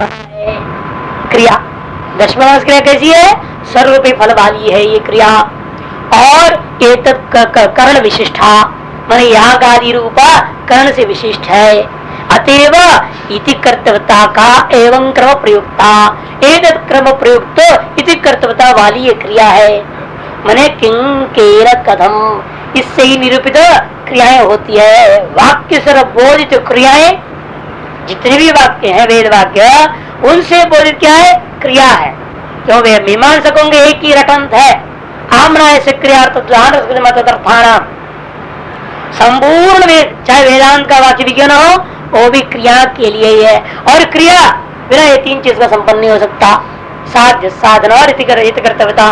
क्रिया। दशमांश क्रिया कैसी है? सर्वरूपी फल वाली है ये क्रिया। और कर्ण विशिष्टा माने याग आदि रूपा कर्ण से विशिष्ट है। अतएव इति कर्तव्यता का एवं क्रम प्रयुक्ता एतत् क्रम प्रयुक्त इति कर्तव्यता वाली ये क्रिया है। माने किंकेर कथम, इससे ही निरूपित क्रियाएं होती है। वाक्य से बोधित क्रियाएं, जितने भी वाक्य हैं वेद वाक्य, उनसे बोधित क्या है? क्रिया है। क्यों? वे मीमांसकों के एक ही रटंत है। आमना ऐसे क्रिया संपूर्ण वेद, चाहे वेदांत का वाक्य भी क्यों न हो, वो भी क्रिया के लिए ही है। और क्रिया बिना ये तीन चीज का संपन्न नहीं हो सकता। साध्य साधन और कर्तव्यता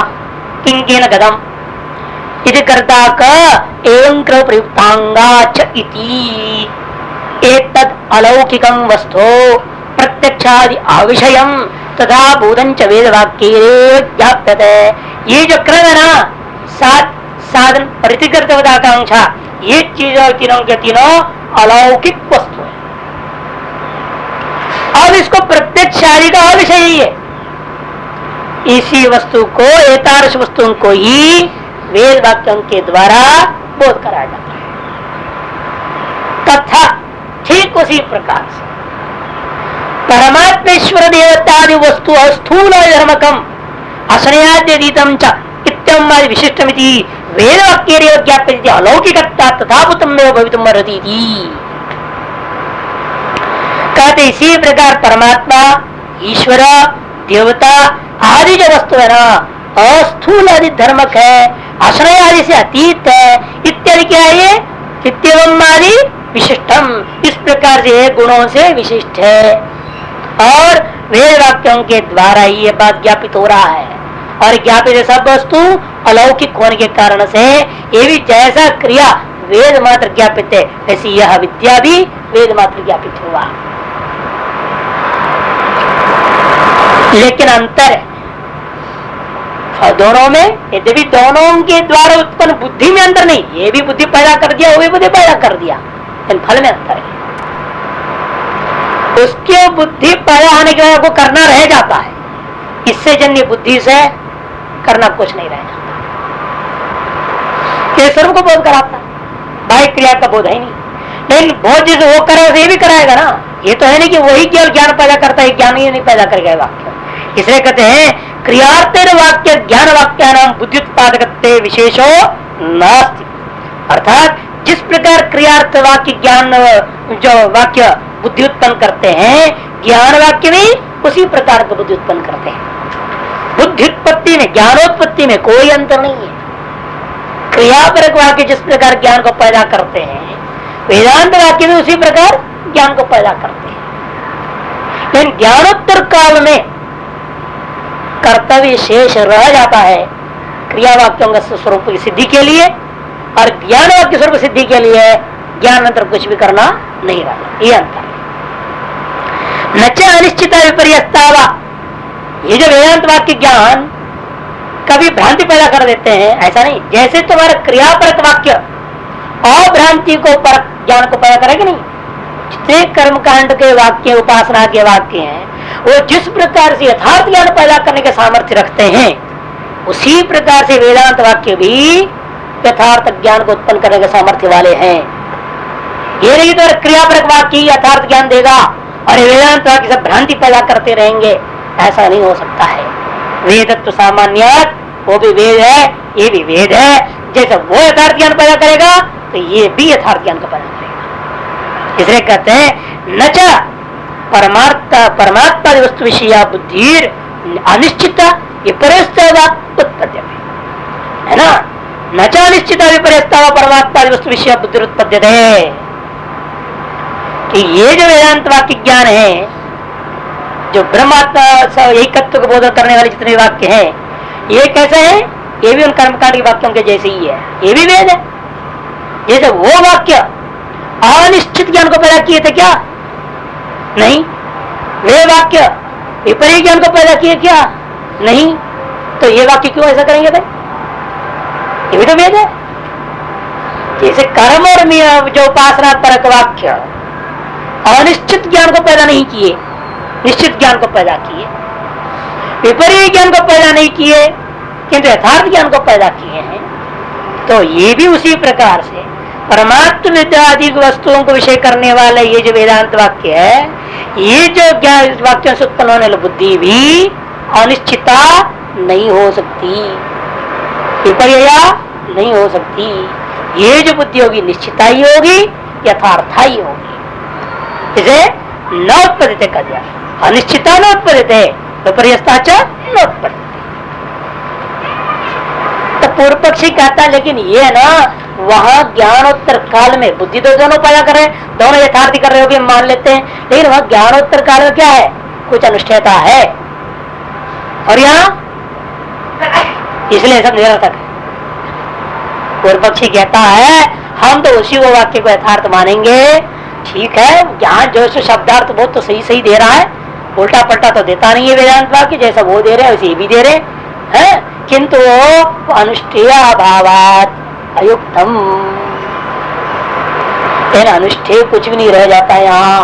किंकेन गदम इति कर्ता का एवं क्रम प्रयुक्तांगा च इति एतद् अलौकिकं वस्तु प्रत्यक्षादि अविषयम तथा भूतं च वेद वाक्ये ज्ञाप्यते। ये जो क्रम है ना, सात साधन प्रतिकर्तव्यता आकांक्षा, ये चीजों तीनों के तीनों अलौकिक वस्तु है। अब इसको प्रत्यक्ष आदि का विषय ही है। इसी वस्तु को, एतादृश वस्तुओं को ही वेद वाक्यों के द्वारा बोध कराया जाता है। तथा ठीक उसी प्रकार से परमात्मेश्वर देवतादि वस्तु स्थूल धर्मकम असनयाद्यतीतम च इत्यम विशिष्टमिति वेद वाक्य ज्ञाप्यते अलौकिकता तथा भूतमेव भवितुम अर्हति। कहते इसी प्रकार परमात्मा, ईश्वर, देवता आदि जो वस्तु है ना, अस्थूल आदि धर्मक है, आश्रय आदि से अतीत है, इत्यादि क्या है ये? इत्यवम आदि विशिष्टम, इस प्रकार से गुणों से विशिष्ट है। और वेद वाक्यों के द्वारा ही ये बात ज्ञापित हो रहा है। और ज्ञापित सब वस्तु अलौकिक होने के कारण से ये भी जैसा क्रिया वेद मात्र ज्ञापित है, ऐसी यह विद्या भी वेद मात्र ज्ञापित हुआ। लेकिन अंतर है दोनों में। यद्यपि दोनों के द्वारा उत्पन्न बुद्धि में अंतर नहीं, ये भी बुद्धि पैदा कर दिया, वो भी बुद्धि पैदा कर दिया, लेकिन फल में अंतर है। उसके बुद्धि पैदा होने के बाद वो करना रह जाता है, इससे जन्य बुद्धि से करना कुछ नहीं रह जाता। ये सर्व को बोध कराता है, बाह्य क्रिया का बोध है नहीं। लेकिन बोध जिसे वो करे उसे भी कराएगा ना। ये तो है नहीं कि वही केवल ज्ञान पैदा करता है, ज्ञान ही नहीं पैदा करेगा वाक्य। इसलिए कहते हैं क्रियार्थ वाक्य ज्ञान वाक्या नाम बुद्धि उत्पादक विशेषो नास्ति। अर्थात जिस प्रकार क्रियार्थ वाक्य ज्ञान जो वाक्य बुद्धि उत्पन्न करते हैं, ज्ञान वाक्य भी उसी प्रकार का बुद्धि उत्पन्न करते हैं। बुद्धि उत्पत्ति में, ज्ञानोत्पत्ति में कोई अंतर नहीं है। क्रियापरक वाक्य जिस प्रकार ज्ञान को पैदा करते हैं, वेदांत वाक्य भी उसी प्रकार ज्ञान को पैदा करते हैं। लेकिन ज्ञानोत्तर काल में कर्तव्य शेष रह जाता है क्रिया वाक्यों का स्वरूप की सिद्धि के लिए, और ज्ञान वाक्य स्वरूप सिद्धि के लिए ज्ञान अंतर कुछ भी करना नहीं रहा। ये अंतर न च अनिश्चित विपर्यस्तावा। ये जो वेदांत वाक्य ज्ञान कभी भ्रांति पैदा कर देते हैं, ऐसा नहीं। जैसे तुम्हारा क्रियापरक वाक्य अभ्रांति को परक ज्ञान को पैदा करेगा नहीं। जितने कर्मकांड के वाक्य, उपासना के वाक्य हैं, वो जिस प्रकार से यथार्थ ज्ञान पैदा करने के सामर्थ्य रखते हैं, उसी प्रकार से वेदांत वाक्य भी यथार्थ ज्ञान को उत्पन्न करने के सामर्थ्य वाले हैं। ये नहीं तो क्रियापरक वाक्य यथार्थ ज्ञान देगा और वेदांत वाक्य से भ्रांति पैदा करते रहेंगे, ऐसा नहीं हो सकता है। वेदत्व सामान्यत, वो भी वेद है, ये भी वेद है। जैसे वो यथार्थ ज्ञान पैदा करेगा तो ये भी यथार्थ ज्ञान को पैदा करेगा। इसलिए कहते हैं न च परमात्मा वस्तु विषया बुद्धि अनिश्चित विपर्यस्ता उत्पद्यते, है ना। न च अनिश्चित विपर्यस्ता परमात्मा वस्तु विषया बुद्धि उत्पद्यते, कि ये जो वेदांत वाक्य ज्ञान है, जो ब्रह्मात्मा एकत्व को बोध करने वाले जितने वाक्य हैं, ये कैसे है? ये भी उन कर्मकांड के वाक्यों के जैसे ही है, ये भी वेद है। जैसे वो वाक्य अनिश्चित ज्ञान को पैदा किए थे क्या? नहीं। वे वाक्य विपरीत ज्ञान को पैदा किए क्या? नहीं। तो ये वाक्य क्यों ऐसा करेंगे भाई? ये भी तो वेद है। जैसे कर्म और जो उपासना परक वाक्य अनिश्चित ज्ञान को पैदा नहीं किए, निश्चित ज्ञान को पैदा किए, विपरीत ज्ञान को पैदा नहीं किए किंतु यथार्थ ज्ञान को पैदा किए हैं। तो ये भी उसी प्रकार से परमात्म विद्यादि वस्तुओं को विषय करने वाले ये जो वेदांत वाक्य है, ये जो ज्ञान वाक्यों से उत्पन्न होने वाली बुद्धि भी अनिश्चिता नहीं हो सकती, विपर्या नहीं हो सकती। ये जो बुद्धि होगी निश्चिता ही होगी, यथार्था ही होगी। इसे न उत्पदित कर दिया, अनिश्चिता न उत्पदित है, विपर्यस्ता च न उत्पदित। तो पूर्व पक्षी कहता है लेकिन ये है ना, वहां ज्ञानोत्तर काल में बुद्धि तो दोनों पैदा कर रहे हैं, दोनों यथार्थी कर रहे हो मान लेते हैं, लेकिन वहां ज्ञानोत्तर काल में क्या है, कुछ अनुष्ठेयता है और यहाँ इसलिए सब निरर्थक है। पूर्व पक्षी कहता है हम तो उसी को वाक्य को यथार्थ मानेंगे, ठीक है ज्ञान जो शब्दार्थ बहुत तो सही सही दे रहा है, उल्टा पलटा तो देता नहीं है वेदांत वाक्य, जैसा वो दे रहे हैं वैसे भी दे रहे हैं, किंतु वो अनुष्ठेय अभावात अयुक्तम, अनुष्ठेय कुछ भी नहीं रह जाता यहाँ,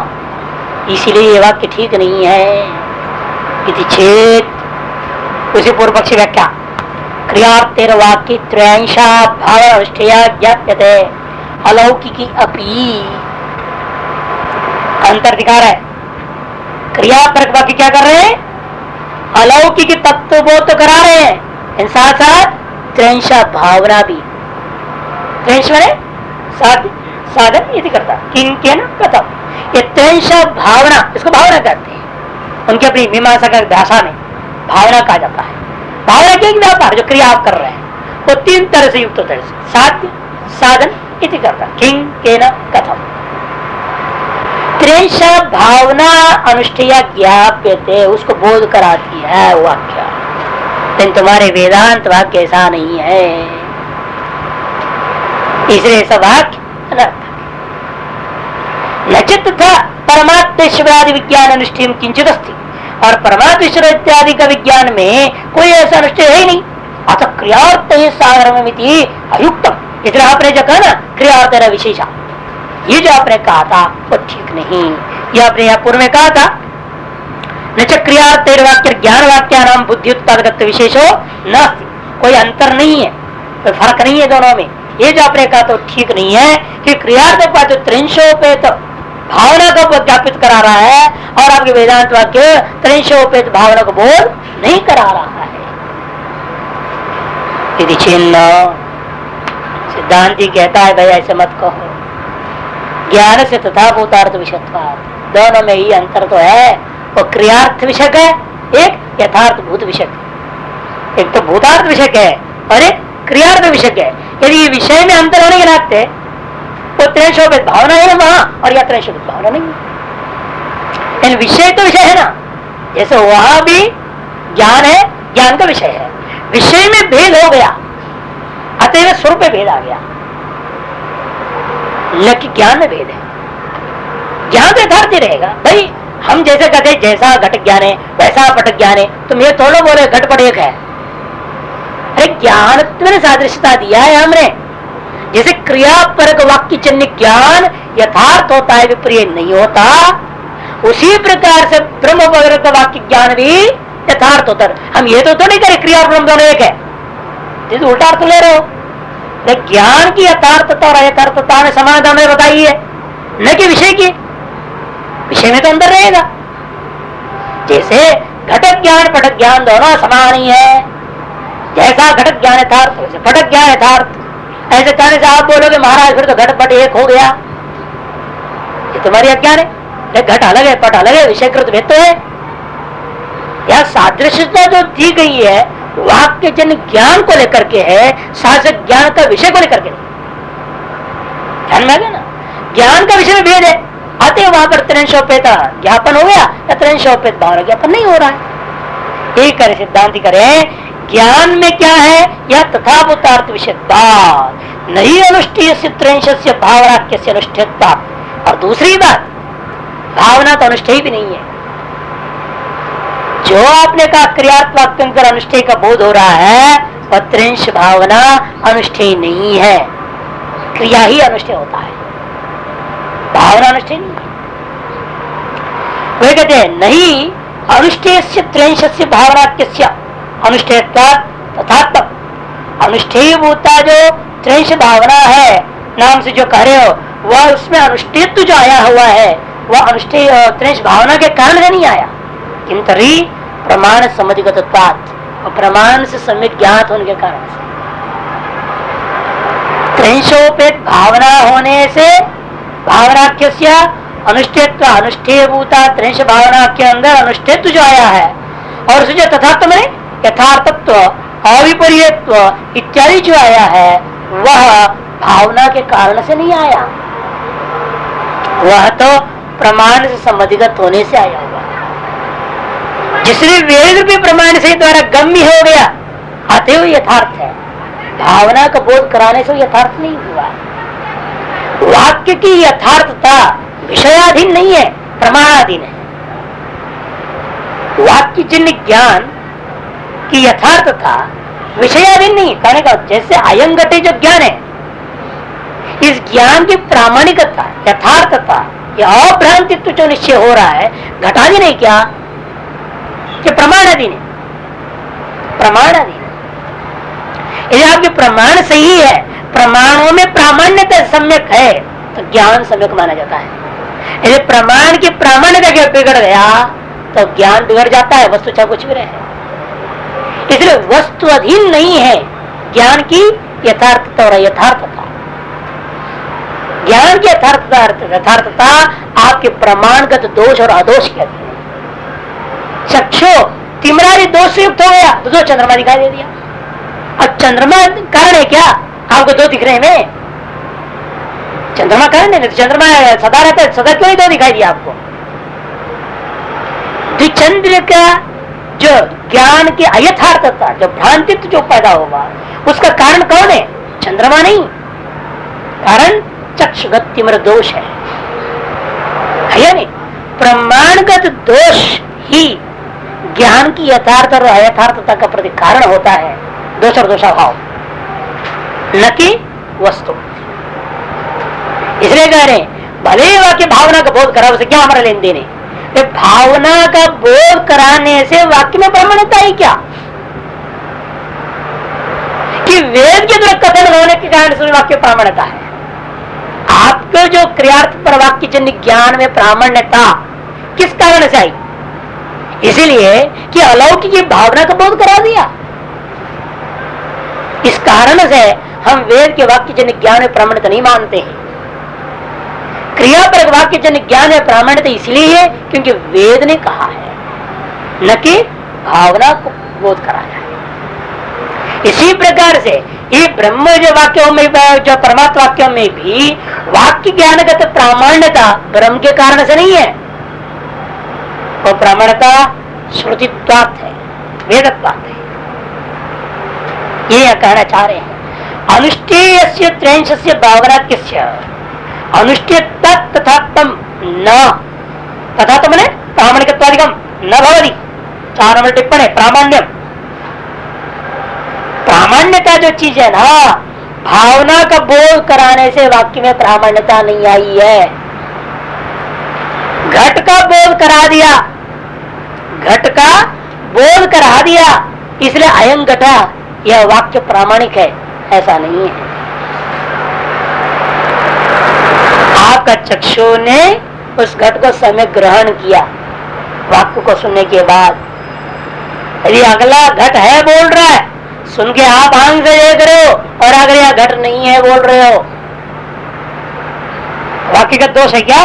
इसीलिए ये वाक्य ठीक नहीं है। इति चेत उसी पूर्व पक्षी व्याख्या क्रियार्थ वाक्य त्रयांशा भाव अनुष्ठेय ज्ञाप्यते अलौकिकी अपि, अंतर दिखा रहा है। क्रियापरक वाक्य क्या कर रहे हैं, अलौकिक तत्व बोध तो करा रहे हैं, साथ साथ त्रयांशा भावना भी, त्रयांश माने साधन यदि करता किंकेन कथम, ये त्रयांशा भावना, इसको भावना कहते हैं, उनकी अपनी मीमांसा का भाषा में भावना कहा जाता है। भावना के व्यापार जो क्रिया आप कर रहे हैं वो तीन तरह से युक्त होता है, साध्य साधन इति करता किंकेन कथम। त्रयांशा भावना अनुष्ठेय ज्ञाप्यते, उसको बोध कराती है वाक्य, लेकिन तुम्हारे वेदांत वाक्य ऐसा नहीं है, इसलिए ऐसा वाक्य अनर्थक। नचित था परमात्मेश्वरादि विज्ञान अनुष्ठेय किंचित अस्ति, और परमात्मेश्वर इत्यादि का विज्ञान में कोई ऐसा अनुष्ठेय है ही नहीं, अतः क्रियार्थ साधर्म अयुक्तम, इसलिए आपने जो कहा ना क्रियार्थ विशेषा, ये जो आपने कहा था वो ठीक नहीं। ये आपने यहाँ पूर्व में कहा था न क्रियार्थ वाक्य ज्ञान वाक्या नाम बुद्धि उत्पादक विशेषो न, कोई अंतर नहीं है, कोई फर्क नहीं है दोनों में। ये जो आपने कहा तो ठीक नहीं है कि क्रियार्थ का जो त्रिंशोपेत भावना को ज्ञापित करा रहा है और आपके वेदांत वाक्य त्रिंशोपेत भावना को बोध नहीं करा रहा है। यदि चिन्ह सिद्धांति कहता है भाई ऐसे मत कहो, ज्ञान से तथा भूतार्थ विषयत्वात्, दोनों में ही अंतर तो है, वो क्रियार्थ विषयक है, एक यथार्थ भूत विषयक, एक तो भूतार्थ विषयक है और एक क्रियार्थ विषयक है। यदि विषय में अंतर होने के नाते वो त्रैशोपेत भावना है वहां और या त्रैशोपेत भावना नहीं है, इन विषय तो विषय है ना, जैसे वहां भी ज्ञान है, ज्ञान का विषय है, विषय में भेद हो गया अतएव स्वरूप में भेद आ गया, लेकिन ज्ञान में भेद है, ज्ञान तो यथार्थ ही रहेगा। भाई हम जैसे कहते हैं जैसा घट ज्ञान है वैसा पट ज्ञान है, तुम ये थोड़ा बोले घट पट एक है, अरे ज्ञान तुमने सादृश्यता दिया है हमने, जैसे क्रियापरक वाक्य चिन्ह ज्ञान यथार्थ होता है विपरीत नहीं होता, उसी प्रकार से ब्रह्म परक वाक्य ज्ञान भी यथार्थ होता है। हम ये तो नहीं करें क्रिया और ब्रह्म दोनों एक है, जिस उल्टा अर्थ ले रहे हो, ज्ञान की यथार्थता और यथार्थता में समानता में बताई है, न कि विषय की, विषय में तो अंदर रहेगा। जैसे घटक ज्ञान पटक ज्ञान दोनों समान ही है, जैसा घटक ज्ञान यथार्थ वैसे पटक ज्ञान यथार्थ। ऐसे कहने से आप बोलोगे महाराज फिर तो घट पट एक हो गया, ये तुम्हारी अज्ञान है, घट अलग है पट अलग है, विषयकृत भेद तो है। यह सादृश्यता जो दी गई है वाक्य जन ज्ञान को लेकर के है, शासक ज्ञान का विषय को लेकर के नहीं। ध्यान में ना, ज्ञान का विषय में भेद है, अतः वहां पर त्रिंशोपेत ज्ञापन हो गया या त्रिंशोपेत भावना ज्ञापन नहीं हो रहा है। एक करे सिद्धांति करे ज्ञान में क्या है, यह तथाभूतार्थ विषयता नहीं अनुष्ठेय त्रिंश से भाववाक्य से अनुष्ठेयता, और दूसरी बात भावना तो अनुष्ठेय भी नहीं है। जो आपने कहा क्रियात्मक वाक्यांतर अनुष्ठेय का बोध हो रहा है वह त्रिंश भावना अनुष्ठेय नहीं है, क्रिया ही अनुष्ठेय होता है, भावना अनुष्ठेय नहीं है। वे कहते हैं नहीं अनुष्ठेय त्रैंशस्य भावनाक्य अनुष्ठेय तथा अनुष्ठेय भूता जो त्रैंश भावना है नाम से जो कह रहे हो वह उसमें अनुष्ठेयत्व जो आया हुआ है वह अनुष्ठेय त्रैंश भावना के कारण से नहीं आया, किंतु प्रमाण समधिगतत्वात् और प्रमाण से सम्यक ज्ञात होने के कारण से। त्रैंशोपेत भावना होने से भावनाख्य अनुष्ठेयत्व अनुष्ठेय भूता त्रैंश भावना के अंदर अनुष्ठेयत्व जो आया है और उसे जो तथात्म में यथार्थत्व अविपर्यत्व इत्यादि जो आया है वह भावना के कारण से नहीं आया, वह तो प्रमाण से संबंधित होने से आया हुआ है। जिसने वेद रूपी प्रमाण से द्वारा गम्य हो गया अतएव यथार्थ है, भावना का बोध कराने से यथार्थ नहीं हुआ। वाक्य की यथार्थता विषयाधीन नहीं है, प्रमाणाधीन है। वाक्य जन्य ज्ञान की यथार्थता विषयाधीन नहीं, कहने का जैसे अयं घटे जो ज्ञान है इस ज्ञान की प्रामाणिकता यथार्थता या अभ्रांतित्व जो निश्चय हो रहा है घटाधीन नहीं क्या, कि प्रमाणाधीन है, प्रमाणाधीन है। यदि आपके प्रमाण सही है, प्रमाणों में प्रामाण्यता सम्यक है तो ज्ञान सम्यक माना जाता है। यदि प्रमाण की प्रामाण्यता के बिगड़ गया तो ज्ञान बिगड़ जाता है, वस्तु चाहे कुछ भी रहे। इसलिए वस्तु अधीन नहीं है ज्ञान की यथार्थता और यथार्थता। ज्ञान की यथार्थता आपके प्रमाणगत दोष और अदोष कहते हैं। चक्षु तिमरारी दोष से युक्त हो गया तो दो चंद्रमा दिखाई दे दिया। अब चंद्रमा कारण है क्या, आपको दो दिख रहे हैं? चंद्रमा कारण है, चंद्रमा सदा रहता है, सदा क्यों नहीं दो दिखाई दिया आपको? द्विचंद्र का जो ज्ञान की अयथार्थता जो भ्रांतित्व जो पैदा होगा उसका कारण कौन है? चंद्रमा नहीं, कारण चक्षुगत तिम्र दोष है या नहीं? प्रमाणगत दोष ही ज्ञान की यथार्थ और अयथार्थता का प्रति कारण होता है, दोष और दोषाभाव, न कि वस्तु। इसलिए कह रहे भले ही वाक्य भावना का बोध करा उसे क्या हमारा लेन देन है? भावना का बोध कराने से वाक्य में प्रमाणता ही क्या कि वेद के द्वारा कथन होने के कारण से वाक्य प्रामाण्यता है। आपको जो क्रियार्थ पर वाक्य जन्य ज्ञान में प्रामाण्यता किस कारण से आई? इसीलिए कि अलौकिक भावना का बोध करा दिया। इस कारण से हम वेद के वाक्य जन्य ज्ञान में प्रामाण्यता नहीं मानते हैं। क्रिया पर वाक्य जन्य ज्ञान में प्रामाण्यता इसलिए है क्योंकि वेद ने कहा है, न कि भावना को बोध कराया है। इसी प्रकार से ये ब्रह्म जो वाक्यों में जो परमात्मा वाक्यों में भी वाक्य ज्ञानगत प्रामाण्यता ब्रह्म के कारण से नहीं है, वो प्रामाण्यता श्रुतित्वात् है, वेदत्वात् है। ये कहना चाह रहे हैं। अनुष्ठेयस्य त्रैंशस्य भावनाक्यस्य अनुष्ठेय तथा तम न तथा तम ने प्रामाणिकत्वादिकम न भवति। 4 नंबर टिप्पणी प्रामाण्यम। प्रामाण्यता जो चीज है ना, भावना का बोध कराने से वाक्य में प्रामाण्यता नहीं आई है। घट का बोध करा दिया, घट का बोध करा दिया इसलिए अयं घटा यह वाक्य प्रामाणिक है, ऐसा नहीं है। आपका चक्षु ने उस घट को समय ग्रहण किया वाक्य को सुनने के बाद। यदि अगला घट है बोल रहा है, सुन के आप आंख से देख रहे हो और अगर यह घट नहीं है बोल रहे हो, वाक्य का दोष है क्या?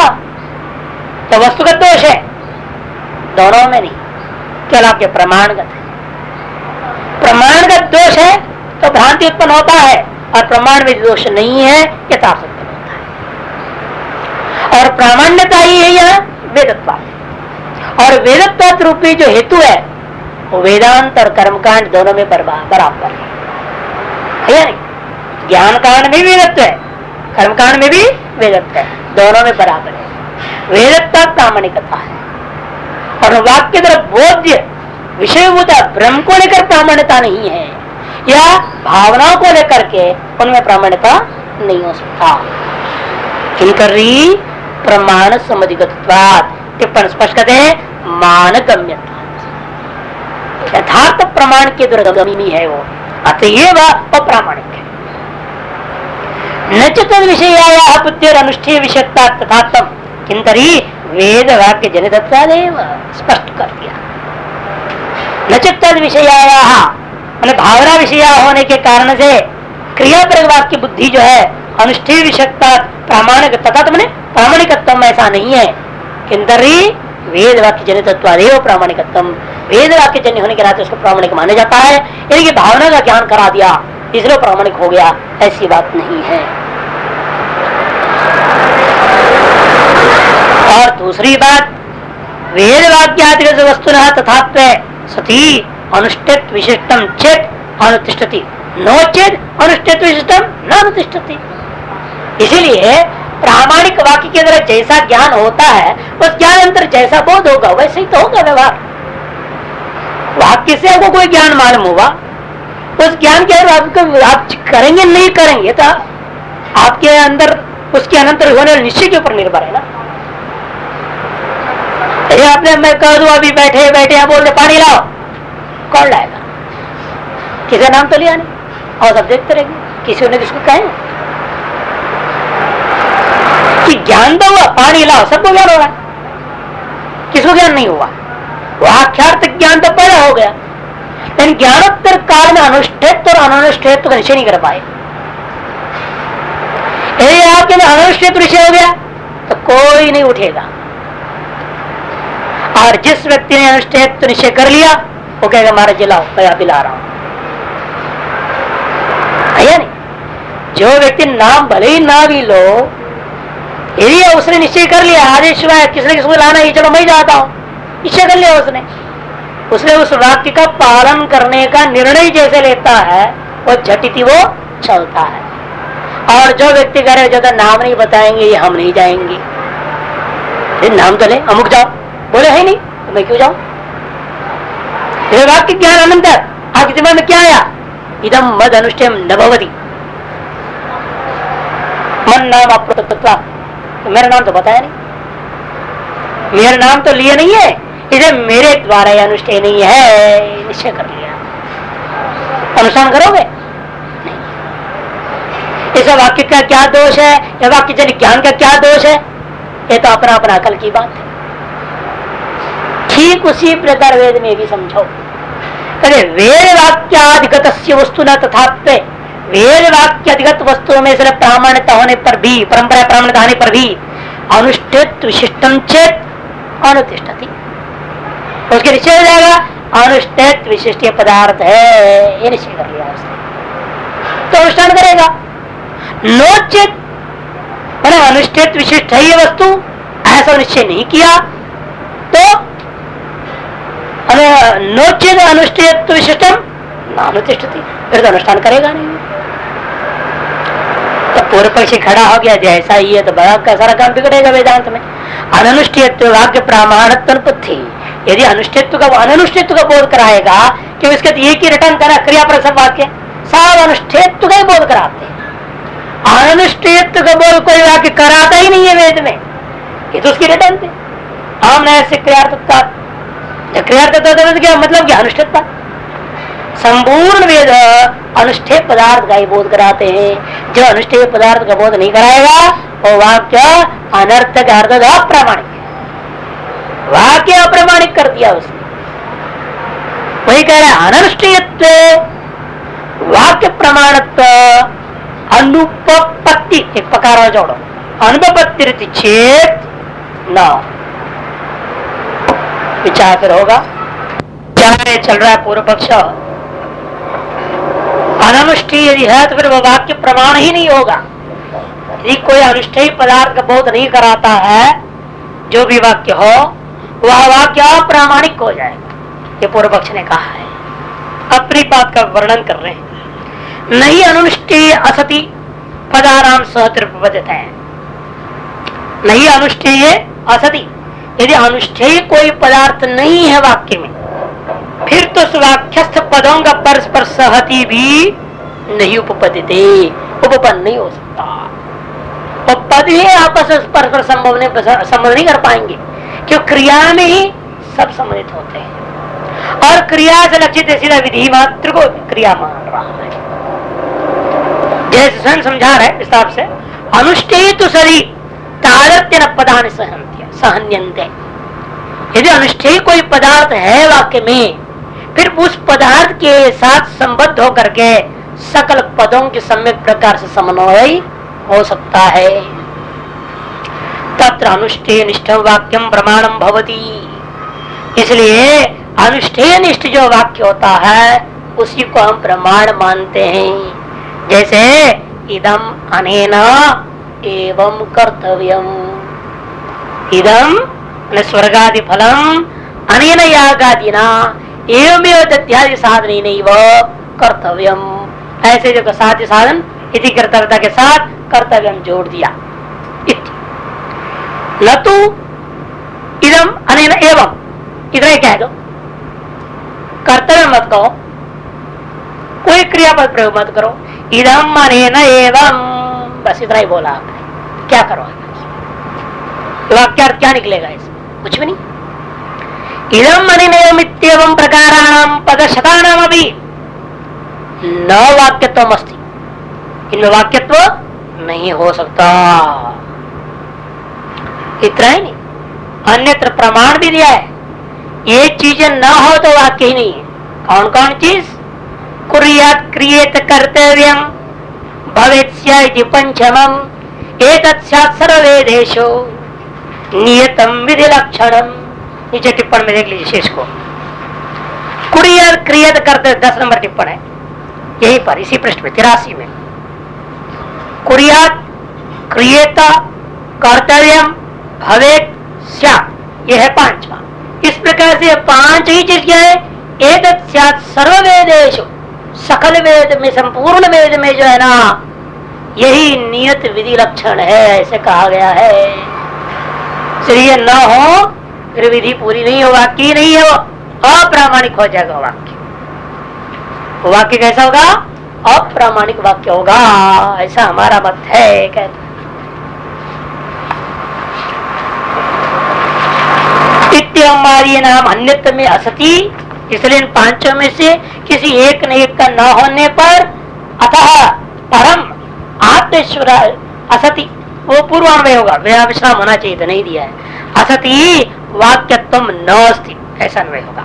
तो वस्तुगत दोष है, दोनों में नहीं, केवल आपके प्रमाणगत है। प्रमाणगत दोष है तो भ्रांति उत्पन्न होता है और प्रमाण में दोष नहीं है यथार्थ उत्पन्न होता है। और प्रामाण्यता ही है यह वेदत्व, और वेदत्व रूपी जो हेतु है वो वेदांत और कर्मकांड दोनों में बराबर है। ज्ञान कांड में भी वेदत्व है, कर्मकांड में भी वेदत्व है, दोनों में बराबर है। वेदत्व प्रामाणिकता है और वाक्य द्वारा बोध्य विषयभूत ब्रह्म को लेकर प्रामाण्यता नहीं है, या भावनाओं को लेकर के उनमें प्रामाण्यता नहीं हो सकता। किंकरी प्रमाण समधिगतत्वात् टिप्पण स्पष्ट करते हैं मानगम्य, यथार्थ प्रमाण के दुर्गमी है वो, अतएव अप्रामाणिक है। न च विषयाया बुद्धि अनुष्ठेय विषयता तथा तम किंतरी वेद वाक्य जनितत्वादेव, स्पष्ट कर दिया। न च विषयाया मैंने भावना विषया होने के कारण से क्रिया वाक्य बुद्धि जो है अनुष्ठेय विषयता प्रामाणिक तथा मैंने प्रामाणिकत्व ऐसा नहीं है, किंतरी वेद वाक्य जनितत्वादेव प्रामाणिकत्व, वेद वाक्य जन्य होने के नाते उसको प्रामाणिक माना जाता है, यानी कि भावना का ज्ञान करा दिया इसलिए प्रामाणिक हो गया, ऐसी बात नहीं है। और दूसरी बात, वेद वाक्यादिगत वस्तुनः तथात्व सती अनुष्ठित विशिष्टम चेत अनुतिष्ठति, नो चेत अनुष्ठित विशिष्टम न अनुतिष्ठति। इसीलिए प्रामाणिक वाक्य के अंदर जैसा ज्ञान होता है उस ज्ञान अंतर जैसा बोध होगा वैसे ही तो होगा व्यवहार। वाक्य से आपको कोई ज्ञान मालूम होगा, उस ज्ञान के अंदर आप करेंगे नहीं करेंगे तो आपके अंदर उसके अनंतर होने वाले निश्चय के ऊपर निर्भर है ना। ये आपने मैं कह दूं अभी बैठे बैठे आप बोल रहे पानी लाओ, कौन लाएगा? किसी नाम तो लिया नहीं और सब देखते रहेंगे, किसी ने किसको कहे कि ज्ञान तो हुआ पानी लाओ, सबको ज्ञान हो रहा है, किसको ज्ञान नहीं हुआ? वाक्यार्थ ज्ञान तो पहले हो गया, लेकिन ज्ञानोत्तर काल में अनुष्ठित और अनुष्ठित का निश्चय नहीं कर पाए। यदि आपके अनुष्ठित विषय हो गया तो कोई नहीं उठेगा, और जिस व्यक्ति ने अनुष्ठित निश्चय कर लिया वो कहेगा मारा जिलाओ मैं अभी ला रहा हूं, है नहीं? जो व्यक्ति नाम भले ही ना भी लो, यदि उसने निश्चय कर लिया आदेश हुआ किसने किसको लाना है, चलो मैं जाता हूं, निश्चय कर लिया उसने उस वाक्य का पालन करने का निर्णय जैसे लेता है वो झटिति वो चलता है। और जो व्यक्ति कह रहे ज्यादा नाम नहीं बताएंगे ये हम नहीं जाएंगे, नाम तो ले अमुक जाओ, बोले है नहीं तो मैं क्यों जाऊं? वाक्य ज्ञान अनंतर आपके दिमाग में क्या आया? इदम मद अनुष्ठेय न भवति, मन नाम अप्रोक्तत्वा, तो मेरा नाम तो बताया नहीं, मेरा नाम तो लिए नहीं है, इसे मेरे द्वारा यह अनुष्ठेय नहीं है, निश्चय कर लिया। अनुष्ठान करोगे नहीं। इस वाक्य का क्या दोष है, या वाक्य जन ज्ञान का क्या दोष है? ये तो अपना अपना अकल की बात है। ठीक उसी प्रकार वेद में भी समझो, वेद वाक्याधिगत वस्तु न तथात्व, वेद वाक्याधिगत वस्तुओं में से प्रामाण्यता होने पर भी, परंपरा प्रामाण्यता होने पर भी अनुष्ठित विशिष्टम चेत अनुतिष्ठति, उसके निश्चय हो जाएगा अनुष्ठित विशिष्ट पदार्थ है, ये निश्चय कर लिया उसने तो अनुष्ठान करेगा। नोचित मैंने अनुष्ठित विशिष्ट है ये वस्तु, ऐसा निश्चय नहीं किया तो नोचित अनुष्ठित विशिष्टम नानुतिष्ठति, फिर तो अनुष्ठान करेगा नहीं। तो पूर्व पक्षी खड़ा हो गया जैसा ही है तो बड़ा का सारा काम बिगड़ेगा वेदांत में। अनुष्ठित वाक्य प्रामाणिक, यदि अनुष्ठित्व का अनुष्ठित्व का बोध कराएगा कि इसके एक ही रिटर्न करा क्रियापद सब वाक्य सब अनुष्ठित्व का ही बोध कराते हैं, अनुष्ठित्व का बोध कोई वाक्य कराता ही नहीं है वेद में, ये तो उसकी रिटर्न थे। हमने ऐसे क्रियार्थता क्या मतलब क्या? अनुष्ठितता। संपूर्ण वेद अनुष्ठेय पदार्थ का ही बोध कराते हैं, जो अनुष्ठेय पदार्थ का बोध नहीं कराएगा वो वाक्य अनर्थक अर्थक अप्रामाणिक है, वाक्य अप्रामाणिक कर दिया उसने। वही कह रहे हैं अनुष्ठेयत्व वाक्य प्रमाणत्व अनुपपत्ति, एक पकार जोड़ो, अनुपपत्ति चेत न विचार फिर होगा। चल रहा है पूर्व पक्ष, अनुष्ठेय यदि है तो फिर वह वाक्य प्रमाण ही नहीं होगा। यदि कोई अनुष्ठेय पदार्थ का बोध नहीं कराता है, जो भी वाक्य हो वह वाक्य अप्रामाणिक हो जाएगा, ये पूर्व पक्ष ने कहा है। अपनी बात का वर्णन कर रहे हैं। नहीं अनुष्ठेय असति पदाराम सहत्रिपवदता है, नहीं अनुष्ठेय असति, यदि अनुष्ठेय कोई पदार्थ नहीं है वाक्य में फिर तो वाक्यस्थ पदों का परस्पर सहति भी नहीं उपपद्यते, उपपन्न नहीं हो सकता। तो पद ही आपस में परस्पर संभव नहीं कर पाएंगे। क्यों क्रिया में ही सब सम्मिलित होते हैं और क्रिया से लक्षित सीधा विधि मात्र को क्रिया मान रहा है। जैसे स्वयं समझा रहे विस्तार से, अनुष्ठेतु सरी तारत्य न पदान सहन्यन्ते। यदि अनुष्ठेय कोई पदार्थ है वाक्य में, फिर उस पदार्थ के साथ संबद्ध होकर के सकल पदों के सम्यक प्रकार से समन्वय हो सकता है। तत्र अनुष्ठेय निष्ठ वाक्यम प्रमाणम भवति। इसलिए अनुष्ठेय निष्ठ जो वाक्य होता है उसी को हम प्रमाण मानते हैं। जैसे इदम अनेन एवं कर्तव्यम, इदम स्वर्गादि फलम अनेन यागादिना एवमेव दध्यादि साधन नहीं वो कर्तव्यम। ऐसे जो साध्य साधन इति कर्तव्यता के साथ कर्तव्यम जोड़ दिया। न तो इदम अनेन एवं इतना कह दो, कर्तव्य मत कहो, कोई क्रियापद प्रयोग मत करो। इदम अनेन एवं, बस इतना ही बोला आपने, क्या करो वाक्यार्थ क्या निकलेगा इसमें? कुछ भी नहीं। इदम अनेन एवं इत्येवं प्रकाराणाम पदशतानाम अभी न वाक्यत्वम अस्ति, इनमें वाक्यत्व नहीं हो सकता। इतना ही नहीं, अन्यत्र प्रमाण भी दिया है। ये चीजें न हो तो वाक्य ही नहीं है। कौन कौन चीज? कुर्यात् क्रियेत कर्तव्यम भवेत्स्या इति पंचमम एतत् स्यात् सर्ववेदेषु नियतम विधि लक्षणम। नीचे टिप्पण में देख लीजिए शेष को। कुर्यात् क्रियेत कर्तव्य 10 नंबर टिप्पण है यही पर, इसी पृष्ठ में 83 में। कुर्यात् क्रियेत कर्तव्यम भवेत् स्यात्, यह है 5वां। इस प्रकार से 5 ही चीज क्या है? एतत् स्यात् सर्ववेदेषु, सकल वेद में, संपूर्ण वेद में जो है ना, यही नियत विधि लक्षण है, ऐसे कहा गया है। इसलिए न हो फिर विधि पूरी नहीं हो, वाक्य नहीं हो, अप्रामाणिक हो जाएगा वाक्य। वाक्य कैसा होगा? अप्रामाणिक वाक्य होगा, ऐसा हमारा मत है। कहते नाम अन्यत्र में असती, इसलिए इन 5 में से किसी एक न एक का न होने पर अतः परम आत्मेश्वर असती, वो पूर्वान्वय होगा, व्या विश्राम होना चाहिए तो नहीं दिया है। असती वाक्यत्वम न अस्ति, ऐसा अन्वय होगा।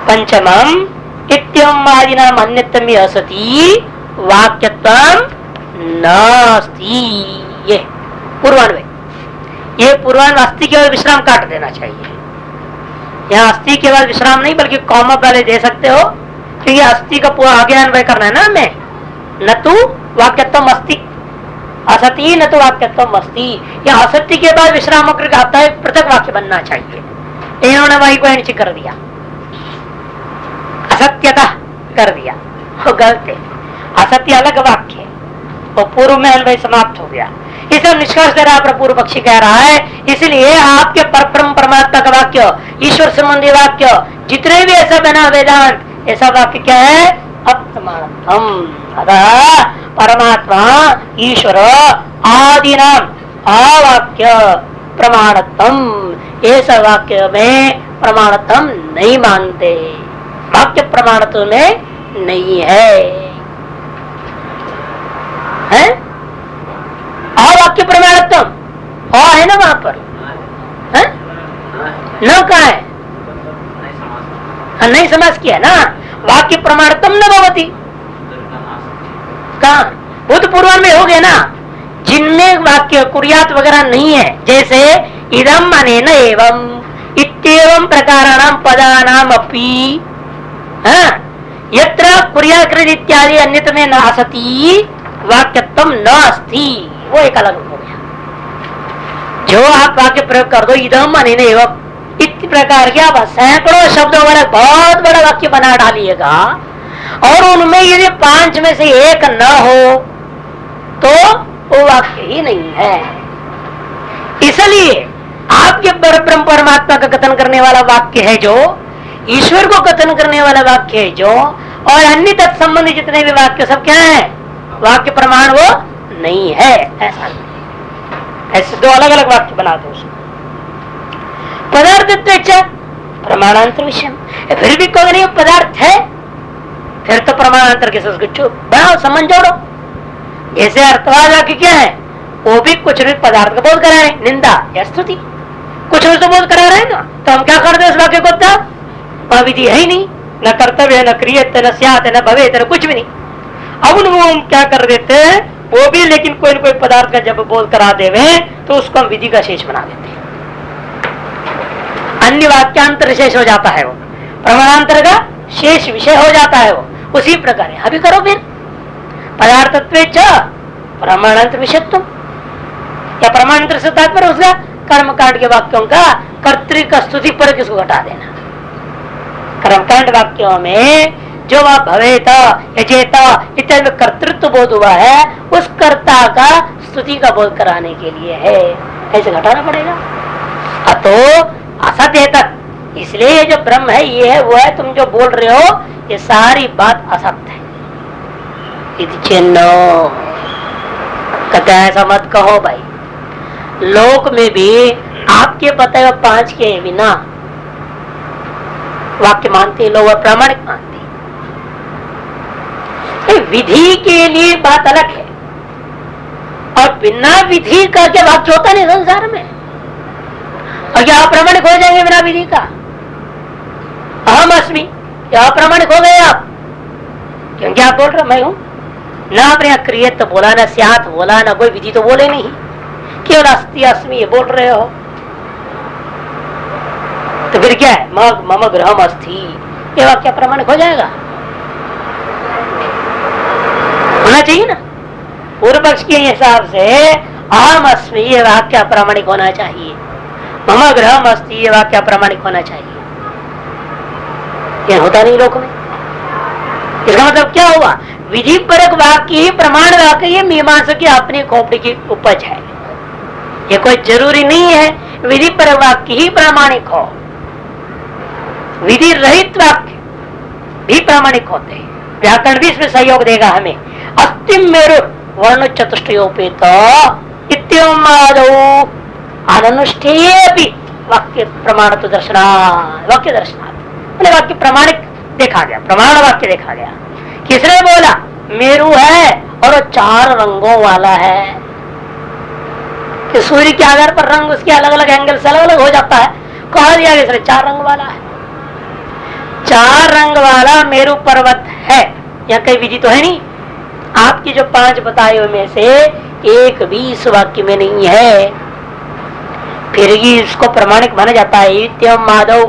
पंचमम इत्यम आदिनाम अन्यत्र में असती वाक्यत्वम न अस्ति, ये पूर्वान्वय। ये पूर्वान्वय अस्थि के बाद विश्राम काट देना चाहिए। यहाँ अस्थि के बाद विश्राम नहीं बल्कि कॉमा पहले दे सकते हो, क्योंकि अस्थि का पूरा आगे अन्वय करना है ना हमें। न तो वाक्यत्वम अस्ति असती, न तो वाक्यत्वम अस्ति। यहाँ असत्य के बाद विश्राम होकर आता है, पृथक वाक्य बनना चाहिए। इन्होंने वही को नीचे कर दिया, असत्यता कर दिया, वो गलत है। असत्य अलग वाक्य है, वो पूर्व में अन्वय समाप्त हो गया। इसे निष्कर्ष दे रहा पूर्व पक्षी कह रहा है, इसलिए आपके परब्रह्म परमात्मा का वाक्य, ईश्वर संबंधी वाक्य जितने भी ऐसा बना वेदांत, ऐसा वाक्य क्या है? अप्रमाणत्वम। अतः परमात्मा ईश्वर आदिनाम अवाक्य प्रमाणत्वम, ऐसा वाक्य में प्रमाणत्वम नहीं मानते, वाक्य प्रमाणत्व में नहीं है। अवाक्य प्रमाणत्व है ना वहां पर, है? न कहा है, नहीं समास किया ना। वाक्य प्रमाणत्वम न भवति, कहा? वो तो पूर्वान्वय में हो गया ना, जिनमें वाक्य कुर्यात वगैरह नहीं है। जैसे इदम अनेन एवं इत्येवं प्रकाराणाम पदानाम अपि, यत्र कुर्याकृत इत्यादि अन्यत्र में न असति वाक्यत्वम न अस्ति, वो एक अलग हो गया। जो आप वाक्य प्रयोग कर दो इदम अनेन एवं इस प्रकार के, आप सैकड़ों शब्दों वाला बहुत बड़ा वाक्य बना डालिएगा और उनमें यदि 5 में से एक न हो तो वो वाक्य ही नहीं है। इसलिए आपके परब्रह्म परमात्मा का कथन करने वाला वाक्य है जो, ईश्वर को कथन करने वाला वाक्य है जो, और अन्य तत्संबंधी जितने भी वाक्य सब क्या है? वाक्य प्रमाण वो नहीं है। ऐसा नहीं, ऐसे 2 अलग अलग वाक्य बना दो उसको। पदार्थ प्रमाणांतर विषय, फिर भी कोई नहीं पदार्थ है, फिर तो प्रमाणांतर के बनाओ, समझ जोड़ो। जैसे अर्थवाद वाक्य क्या है, वो भी कुछ नहीं पदार्थ का बोध करा रहे, निंदा या स्तुति कुछ तो बोध करा रहे हैं ना। तो हम क्या करते हैं उस वाक्य को, तब विधि है ही नहीं, न कर्तव्य न क्रियत न स्यात न भवेत न कुछ भी नहीं। अब उनको हम क्या कर देते हैं, वो भी लेकिन कोई न कोई पदार्थ का जब बोध करा देवे तो उसको हम विधि का शेष बना देते हैं, अन्य वाक्यांतर शेष हो जाता है, वो प्रमाणांतर का शेष विषय हो जाता है। वो उसी प्रकार है, अभी करो फिर पदार्थत्वे च प्रमाणांतर विषयत्व, या प्रमाणांतर से तात्पर्य उसका कर्मकांड के वाक्यों का कर्तृक स्तुति पर किसको घटा देना। कर्मकांड वाक्यों में जो वह भवेत यजेत इत्यादि में कर्तृत्व बोध हुआ है, उस कर्ता का स्तुति का बोध कराने के लिए है, ऐसे घटाना पड़ेगा। अतो असत्य तक, इसलिए ये जो ब्रह्म है ये है वो है, तुम जो बोल रहे हो ये सारी बात असत्य है। कहते हैं ऐसा मत कहो भाई, लोक में भी आपके बताए हुए 5 के बिना वाक्य मानते लोग और प्रामाणिक मानते। विधि के लिए बात अलग है, और बिना विधि का क्या वाक्य होता नहीं संसार में, और क्या अप्रामाणिक हो जाएंगे बिना विधि का। अहम अस्मि, क्या अप्रामाणिक हो गए आप, क्योंकि आप बोल रहे मैं हूं ना, आपने यहाँ क्रियत तो बोला ना, स्यात बोला ना, कोई विधि तो बोले नहीं, केवल अस्ति अस्मि ये बोल रहे हो। तो फिर क्या है, मम गृहम अस्थि, ये वाक्य प्रमाणिक हो जाएगा, होना चाहिए ना। पूर्व पक्ष के हिसाब से अहम अस्मि ये वाक्य प्रमाणिक होना चाहिए, मम गृहम अस्थि ये वाक्य प्रमाणिक होना चाहिए, ये होता नहीं लोक में। इसका मतलब क्या हुआ, विधि परक वाक्य ही प्रमाण वाक्य, ये मीमांसा की अपनी खोपड़ी की उपज है, ये कोई जरूरी नहीं है विधि परक वाक्य ही प्रामाणिक हो, विधि रहित वाक्य भी प्रामाणिक होते हैं। व्याकरण भी इसमें सहयोग देगा हमें। अस्तिम मेरु वर्ण चतुष्टयोपेत अनुष्ठेय वाक्य प्रमाण तो दर्शना, वाक्य दर्शनार्थ वाक्य प्रमाणिक देखा गया, प्रमाण वाक्य देखा गया। किसने बोला मेरु है और वो 4 रंगों वाला है, कि सूर्य के आधार पर रंग उसके अलग अलग एंगल से अलग अलग हो जाता है, कहा दिया इसलिए 4 रंग वाला है। 4 रंग वाला मेरु पर्वत है, यहाँ कई विधि तो है नहीं। आपकी जो 5 बताए हुए में से एक भी इस वाक्य में नहीं है, फिर ही इसको प्रमाणिक माना जाता है। इत्यम माधव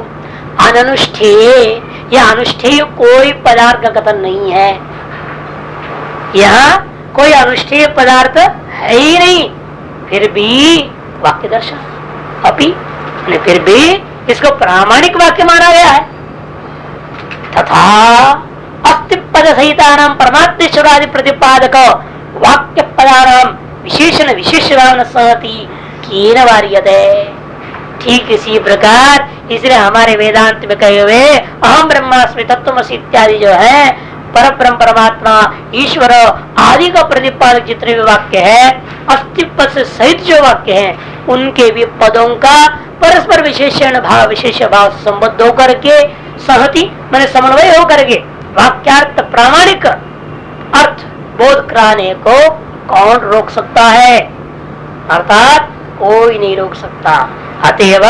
अनुष्ठेय, यह अनुष्ठेय कोई पदार्थ का कथन नहीं है, यहाँ कोई अनुष्ठेय पदार्थ है ही नहीं, फिर भी वाक्य दर्शन अपि, फिर भी इसको प्रामाणिक वाक्य माना गया है। तथा अस्ति पद सहितानां परमात्मेश्वरादि प्रतिपादक वाक्य पदानां विशेषण विशेषण सहति कीन वार्यते, ठीक इसी प्रकार इसलिए हमारे वेदांत में कहे हुए अहम ब्रह्मास्मि तत्त्वमसि इत्यादि जो है पर ब्रह्म परमात्मा ईश्वर आदि का प्रतिपादक जितने भी वाक्य है, अस्तित्व से सहित जो वाक्य है, उनके भी पदों का परस्पर विशेषण भाव विशेष भाव संबद्ध होकर के सहति मैंने समन्वय होकर के वाक्यार्थ प्रामाणिक अर्थ बोध कराने को कौन रोक सकता है, अर्थात कोई नहीं रोक सकता। अतएव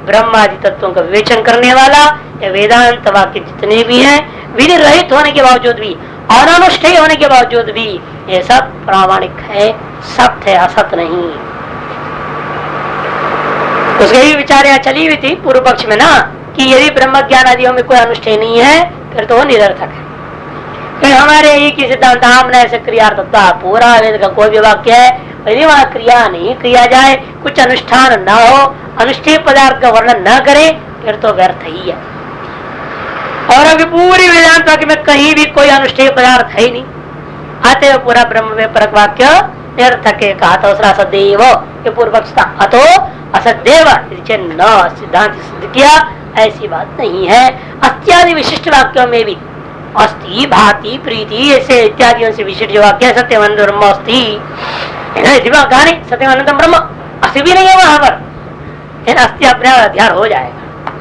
ब्रह्मादि तत्वों का विवेचन करने वाला या वेदांत वाक्य जितने भी हैं, विधि रहित होने के बावजूद भी, अनानुष्ठेय होने के बावजूद भी ये सब प्रामाणिक है, सत्य है, असत नहीं। उसके भी विचार यहाँ चली हुई थी पूर्व पक्ष में ना, कि यदि ब्रह्म ज्ञान आदियों में कोई अनुष्ठेय नहीं है फिर तो वो निरर्थक है। फिर हमारे एक ही सिद्धांत हमने ऐसे क्रियार्थता पूरा वेद का कोई भी वाक्य है, यदि वहाँ क्रिया नहीं किया जाए, कुछ अनुष्ठान न हो, अनुष्ठेय पदार्थ का वर्णन न करे, फिर तो व्यर्थ ही है। और अभी पूरी वेदांत वाक्य में कहीं भी कोई अनुष्ठेय पदार्थ है ही नहीं, अतः पूरा ब्रह्म में परक वाक्य निरर्थक है। कहा था उसरा असदेव, ये पूर्व पक्ष था। अतो असदेव न सिद्धांत सिद्ध किया, ऐसी बात नहीं है। अस्त्यादि विशिष्ट वाक्यों में भी अस्ति भाति प्रीति ऐसे इत्यादियों से विशिष्ट जो वाक्य सत्यम ब्रह्म अस्ति, कहा नहीं सत्यम ब्रह्म अस्ति भी नहीं है वहां पर, अस्थि अपने आप अध्यार हो जाएगा,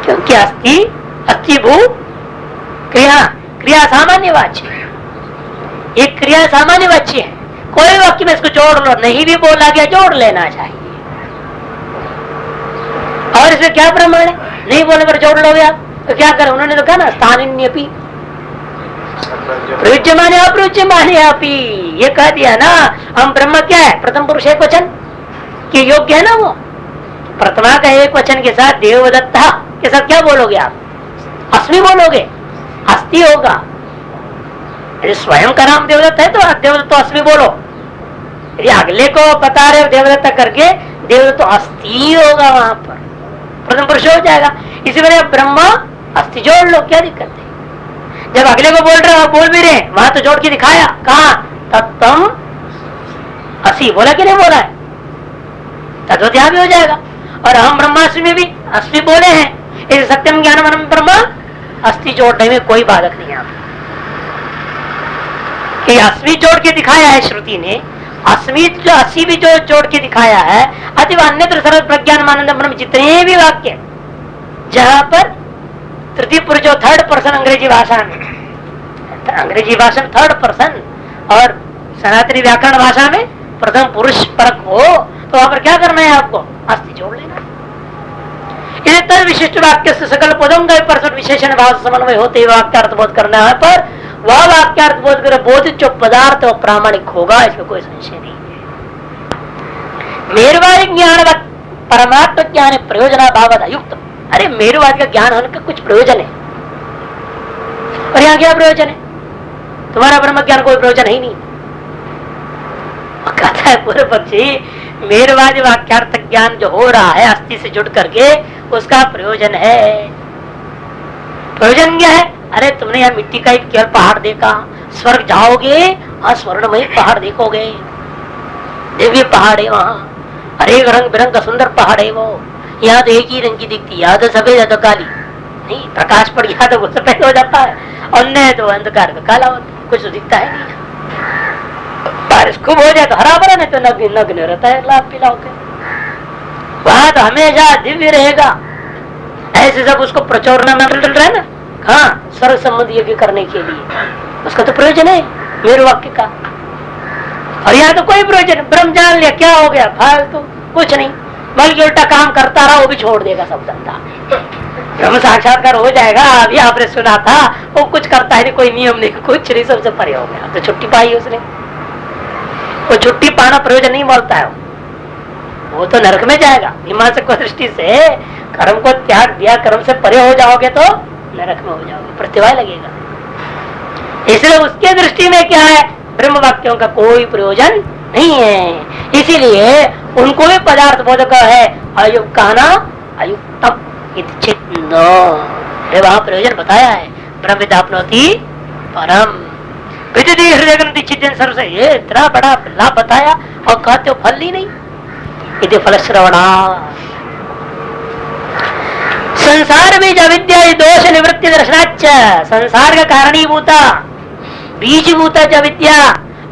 क्योंकि अस्थि अस्थि भू क्रिया, क्रिया सामान्य वाच्य है, ये क्रिया सामान्य वाच्य है। कोई वाक्य में इसको जोड़ लो, नहीं भी बोला गया जोड़ लेना चाहिए। और इसमें क्या प्रमाण है? नहीं बोलने पर जोड़ लोगे आप तो क्या करें? उन्होंने तो कहा ना स्थानिन्यपि प्रयुज्यमाने अप्रयुज्यमाने अपि, ये कह दिया ना। हम ब्रह्म क्या है? प्रथम पुरुष एक वचन के योग्य है ना वो। प्रथमा का एक वचन के साथ देवदत्ता के साथ क्या बोलोगे आप? अस्मि बोलोगे, अस्थि होगा। यदि स्वयं का नाम देवदत्त है तो देवदत्त तो अस्मि बोलो, यदि अगले को बता रहे हो देवदत्ता करके, देवदत्त तो अस्थि होगा, वहां पर प्रथम पुरुष हो जाएगा। इसी वजह ब्रह्म अस्थि जोड़ लो, क्या दिक्कत है? जब अगले को बोल रहे हो, बोल भी रहे, वहां तो जोड़ के दिखाया, कहा तत्तम असी, बोला कि नहीं बोला है? तत्व भी हो जाएगा। और हम ब्रह्मास्मि में भी अस्मि बोले हैं, इस सत्यम ज्ञानम अनंत ब्रह्म, अस्थि जोड़ने में कोई बाधक नहीं है। कि अस्मि जोड़ के दिखाया है श्रुति ने, अस्मि जो असी भी जो जोड़ के दिखाया है, अति अन्यत्र सर्व प्रज्ञान आनंद ब्रह्म, जितने भी वाक्य जहां पर तृतीय पुरुष जो थर्ड पर्सन अंग्रेजी भाषा में, अंग्रेजी भाषा में थर्ड पर्सन और सनातनी व्याकरण भाषा में प्रथम पुरुष परक हो, तो वहां पर क्या करना है आपको? अस्थि जोड़ लेना। इसे तद विशिष्ट वाक्य से सकल पदों का परस्पर विशेषण भाव समन्वय होते वाक्यार्थ बोध करना है, पर वह वाक्यार्थ बोध कर बोधित जो पदार्थ वो प्रामाणिक होगा, इसमें कोई संशय नहीं है। मेरुवादी ज्ञान परमात्म ज्ञान प्रयोजना भाव युक्त। अरे मेरुवाद का ज्ञान होने का कुछ प्रयोजन है, और यहाँ क्या प्रयोजन है? तुम्हारा ब्रह्म ज्ञान कोई प्रयोजन ही नहीं। कहता है पूर्व पक्षी, मेरुवादी वाक्यार्थ ज्ञान जो हो रहा है अस्थि से जुड़ करके, उसका प्रयोजन है। प्रयोजन क्या है? अरे तुमने यहाँ मिट्टी का एक केवल पहाड़ देखा, स्वर्ग जाओगे और स्वर्णमयी पहाड़ देखोगे, दिव्य पहाड़ है वहाँ, अरे रंग बिरंग का सुंदर पहाड़ है वो। यहाँ तो एक ही रंग की दिखती, या तो सफेद या तो काली, नहीं प्रकाश पड़ गया तो वो सफेद हो जाता है, और नहीं तो अंधकार का काला होता है, कुछ तो दिखता है नहीं। बारिश खूब हो जाए तो हरा भरा, नहीं तो नग्न रहता है लाभ पिला के। वहां तो हमेशा दिव्य रहेगा। ऐसे सब उसको प्रचोरना में चल रहा है ना, हाँ सर्व संबंधी यज्ञ करने के लिए, उसका तो प्रयोजन है मेरे वाक्य का। और यहाँ तो कोई प्रयोजन, ब्रह्म जान लिया क्या हो गया, फालतू कुछ नहीं, बल्कि उल्टा काम करता रहा, वो भी छोड़ देगा सब धंधा। ब्रह्म साक्षात्कार हो जाएगा। अभी आपने सुना था वो कुछ करता है नहीं, कोई नियम नहीं, कुछ नहीं, सबसे परे हो गया। तो छुट्टी पाई उसने, वो छुट्टी पाना प्रयोजन नहीं बोलता है, वो तो नरक में जाएगा। मीमांसक की दृष्टि से कर्म को त्याग दिया, कर्म से परे हो जाओगे तो नरक में हो जाओगे, प्रतिभा लगेगा। इसलिए उसके दृष्टि में क्या है, ब्रह्म वाक्यों का कोई प्रयोजन नहीं है। इसीलिए उनको भी पदार्थ बोधक है अयुक्त कहना, अयुक्तम वहां प्रयोजन बताया है। ब्रह्मविदाप्नोति परम हृदय ग्रंथि चिंतन सर्व से, ये इतना बड़ा लाभ बताया और कहते हो फल ही नहीं। यदि फल श्रवणा संसार बीज अविद्या दोष निवृत्ति दर्शनाच, संसार का कारणीभूता बीजभूता जो विद्या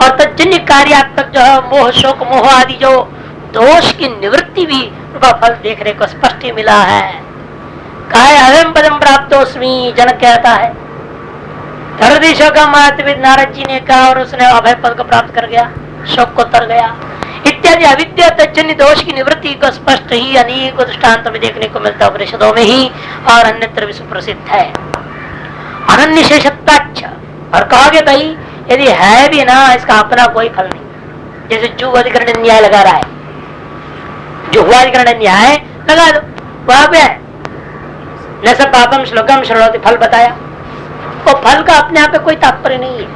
और तजन्य कार्यात्मक जो है मोह शोक मोह आदि जो दोष की निवृत्ति भी उनका फल देखने को स्पष्ट ही मिला है। काय अहम पदम प्राप्तोस्मि जनक कहता है, धर्मदेशों का महात्विद नारद जी ने कहा और उसने अभय पद को प्राप्त कर गया, शोक को तर गया इत्यादि अविद्या तजन्य दोष की निवृत्ति को स्पष्ट ही अनेक दृष्टांत में देखने को मिलता है उपनिषदों में ही और अन्यत्र विश्व प्रसिद्ध है। अनन्य शेषत्वाच्च, और कहोगे भाई यदि है भी ना इसका अपना कोई फल नहीं, जैसे जुह अधिकरण न्याय लगा रहा है, जुह अधिकरण न्याय लगा दो, वहां पे है न सब पापम श्लोकम श्रोति फल बताया, वो फल का अपने आप पे कोई तात्पर्य नहीं है।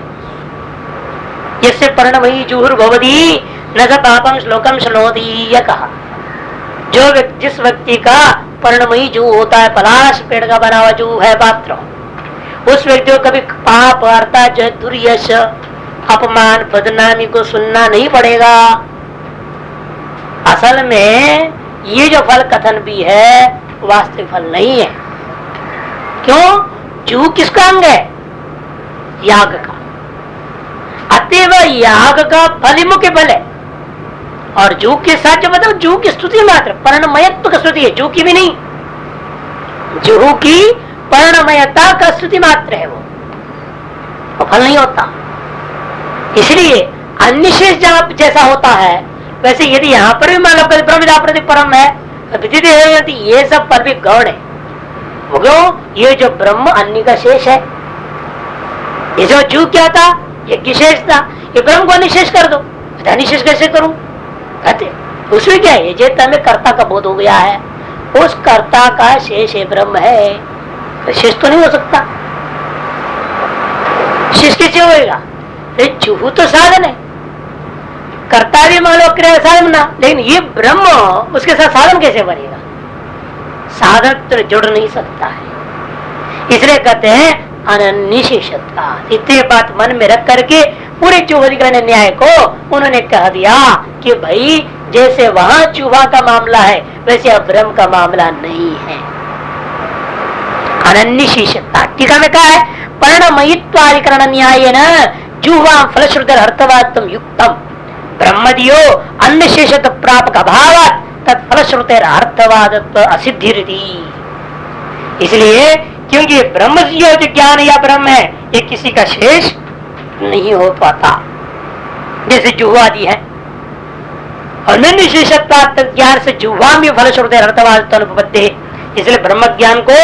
जिससे पर्णमयी जुहुर भवदी न सब पापम श्लोकम श्रोति, यह कहा जो जिस व्यक्ति का पर्णमयी जूह होता है, पलाश पेड़ का बना हुआ जूह है पात्र, उस व्यक्ति को कभी पाप अर्थात जो दुर्यश अपमान बदनामी को सुनना नहीं पड़ेगा। असल में ये जो फल कथन भी है वास्तविक फल नहीं है। क्यों? जू किसका अंग है? याग का। अतएव याग का फल ही मुख्य फल है। और जू के साथ जो मतलब जू की स्तुति मात्र पर्णमयत्व का स्तुति है, जू की भी नहीं, जू की पर्णमयता का स्तुति मात्र है, वो फल नहीं होता। इसलिए अन्य शेष जैसा होता है वैसे यदि यहाँ पर भी मान लो ब्रह्मविदा प्रति परम है, ये सब पर भी गौण है। वो क्यों? ये जो ब्रह्म अन्य का शेष है, ये जो जू क्या था, यज्ञ शेष था, ये ब्रह्म को निशेष कर दो, निशेष कैसे करूं? कहते उसमें क्या है, जे तमें कर्ता का बोध हो गया है, उस कर्ता का शेष है ब्रह्म है, तो शेष तो नहीं हो सकता। शेष कैसे होएगा? जुहू तो साधन है, कर्ता भी मान लो क्रिया साधन ना, लेकिन ये ब्रह्म उसके साथ साधन कैसे बनेगा? साधन तो जुड़ नहीं सकता है। इसलिए कहते हैं अनन्यशेषता। इतनी बात मन में रख करके पूरे चौहदिकरण न्याय को उन्होंने कह दिया कि भाई जैसे वहां चूहा का मामला है वैसे अब ब्रह्म का मामला नहीं है। अनन्यशेषता टीका में कहा है पर्णमयित्वाधिकरण न्याय न जुह्वा फलश्रुतिर अर्थवात्म युक्तम ब्रह्मदियो अन्य शेषत प्रापक अभाव तत्फलश्रुतिर अर्थवादत्व असिद्धि। इसलिए क्योंकि ब्रह्म जो ज्ञान या ब्रह्म है ये किसी का शेष नहीं हो पाता, जैसे जुह्वादि है। अनन्य शेषत्वात् ज्ञान से जुह्वा में फलश्रुतिर अर्थवाद अनुपत्ति। इसलिए ब्रह्म ज्ञान को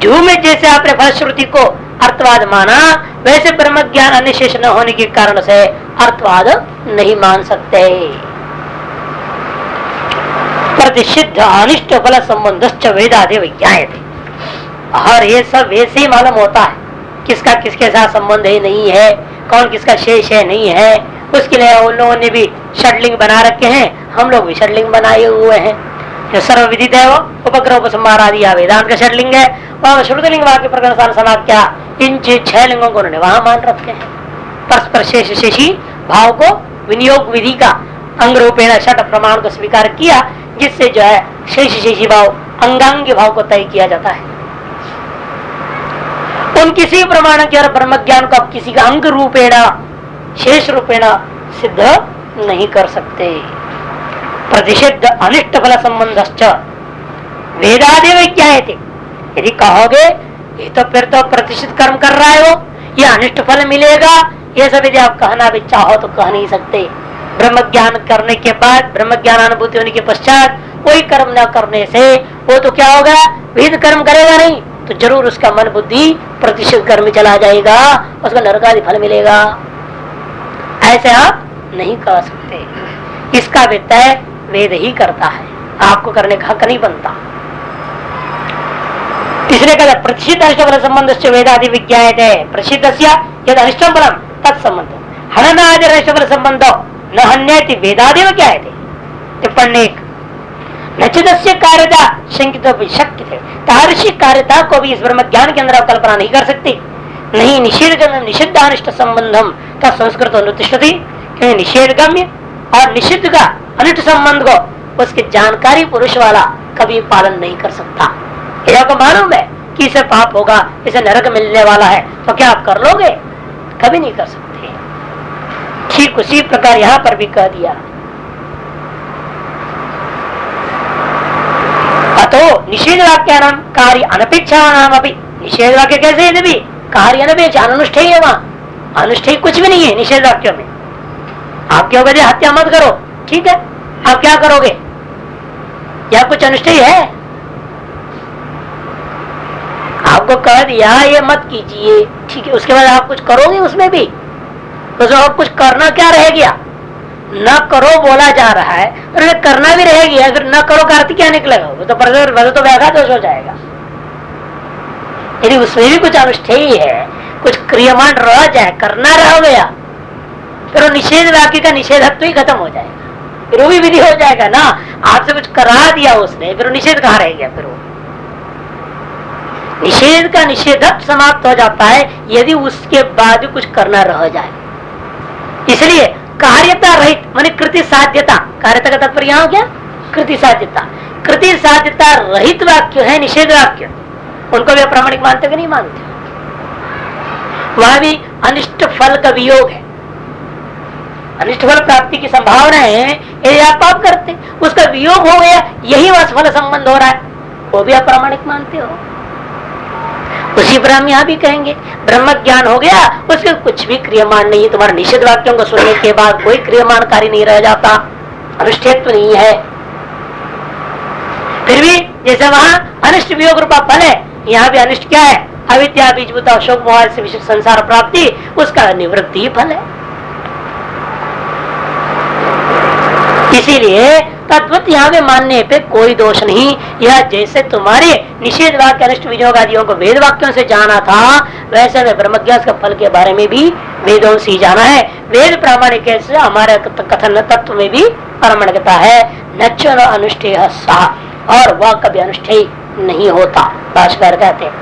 जुह में जैसे आपने फलश्रुति को अर्थवाद माना वैसे ब्रह्म ज्ञान अन्य शेष न होने के कारण से अर्थवाद नहीं मान सकते। प्रतिषिद्ध अनिष्ट फल संबंध वेदादेव ज्ञायते। और ये सब वैसे ही मालूम होता है किसका किसके साथ संबंध है नहीं है, कौन किसका शेष है नहीं है। उसके लिए उन लोगों ने भी षडलिंग बना रखे हैं, हम लोग भी षडलिंग बनाए हुए हैं। जो सर्व विदित है वो उपग्रह उपसंहार आदि वेदांत का षडलिंग है, वहां श्रुतलिंग वाक्य प्रकरण समाख्या इन 6 लिंगों को उन्होंने वहां मान रखे हैं। परस्पर शेष शेषी भाव को विनियोग विधि का अंग रूपेण षट प्रमाण को स्वीकार किया, जिससे जो है शेष शेषी भाव अंगांगी भाव को तय किया जाता है। उन किसी प्रमाण के और ब्रह्म ज्ञान को आप किसी का अंग रूपेण शेष रूपेण सिद्ध नहीं कर सकते। प्रतिषिद्ध अनिष्ट फल संबंध वेदादेव ज्ञायते। यदि कहोगे ये तो फिर तो प्रतिष्ठित कर्म कर रहा है वो, ये अनिष्ट फल मिलेगा, ये सब यदि आप कहना भी चाहो तो कह नहीं सकते। ब्रह्म ज्ञान करने के बाद, ब्रह्म ज्ञान अनुभूति होने के पश्चात कोई कर्म न करने से वो तो क्या होगा, विहित कर्म करेगा नहीं तो जरूर उसका मन बुद्धि प्रतिष्ठित कर्म चला जाएगा, उसका नरकादि फल मिलेगा। ऐसे आप नहीं कह सकते। इसका वित्तय वेद ही करता है, आपको करने का हक नहीं बनता। इसलिए कहते प्रतिष्ठित अनिष्ट फल संबंध से वेदादि विज्ञायते। प्रतिष्ठित यद अनिष्टम फलम तत्संबंध हननादि अनिष्ट फल संबंधो न हन्यति वेदादेव ज्ञायते। टिप्पणी नचिदस्य कार्यता शंकित शक्य थे, तादृशी कार्यता को भी इस ब्रह्म ज्ञान के अंदर आप कल्पना नहीं कर सकती। नहीं निषिद्ध अनिष्ट संबंधम का संस्कृत अनुतिष्ठति, क्योंकि निषेध गम्य और निषिद्ध का अनिष्ट संबंध को उसके जानकारी पुरुष वाला कभी पालन नहीं कर सकता। यदि आपको मालूम है कि इसे पाप होगा, इसे नरक मिलने वाला है, तो क्या आप कर लोगे? कभी नहीं कर सकते। ठीक उसी प्रकार यहाँ पर भी कह दिया, अतो निषेध वाक्या नाम कार्य अनपेक्षा नाम अभी। निषेध वाक्य कैसे है? भी कार्य अनपेक्षा अनुष्ठेय है, वहां अनुष्ठेय कुछ भी नहीं है निषेध वाक्यों में। आप क्या कहते हत्या मत करो, ठीक है, आप क्या करोगे? या कुछ अनुष्ठेय है? आपको कह दिया ये मत कीजिए, ठीक है, उसके बाद आप कुछ करोगे उसमें भी, तो जो कुछ करना क्या रह गया? न करो बोला जा रहा है, तो करना भी रह गया, फिर न करो का अर्थ क्या निकलेगा? वो तो व्याघात दोष हो जाएगा। यदि उसमें भी कुछ अनुष्ठेय है, कुछ क्रियमान रह जाए, करना रह गया, फिर वो निषेध वाक्य का निषेधत्व ही खत्म हो जाएगा, फिर वो भी विधि हो जाएगा ना। आपसे कुछ करा दिया उसने, फिर निषेध कहाँ रह गया? फिर वो निषेध का निषेधत्व समाप्त हो जाता है यदि उसके बाद कुछ करना रह जाए। इसलिए कार्यता रहित माने कृति साध्यता, कार्यता का तात्पर्य यहाँ क्या? कृति साध्यता। कृति साध्यता रहित वाक्य है निषेध वाक्य, उनको भी प्रामाणिक मानते कि नहीं मानते? वह भी अनिष्ट फल का वियोग है। अनिष्ट फल प्राप्ति की संभावना है, यदि आप पाप करते, उसका वियोग हो गया, यही फल संबंध हो रहा है, वो भी आप प्रामाणिक मानते हो। उसी पर हम यहाँ भी कहेंगे ब्रह्म ज्ञान हो गया, उसके कुछ भी क्रियमान नहीं है। तुम्हारे निषेध वाक्यों को सुनने के बाद कोई क्रियमान कार्य नहीं रह जाता, अनुष्ठेयत्व नहीं है। फिर भी जैसे वहां अनिष्ट वियोग रूपा फल है, यहाँ भी अनिष्ट क्या है? अविद्या बीजभूत अशोक मोह से विशिष्ट संसार प्राप्ति, उसका निवृत्ति ही फल है। इसीलिए तद्वत यहाँ में मानने पे कोई दोष नहीं। यह जैसे तुम्हारे निषेध वाक्य अनिष्ट वियोग आदियों को वेद वाक्यों से जाना था, वैसे में ब्रह्मज्ञान के फल के बारे में भी वेदों से जाना है। वेद प्रामाणिक से हमारे कथन तत्व में भी प्रामाणिकता है। नच्चन अनुष्ठेय सा, और वह कभी अनुष्ठेय नहीं होता, भाष्यकार कहते हैं।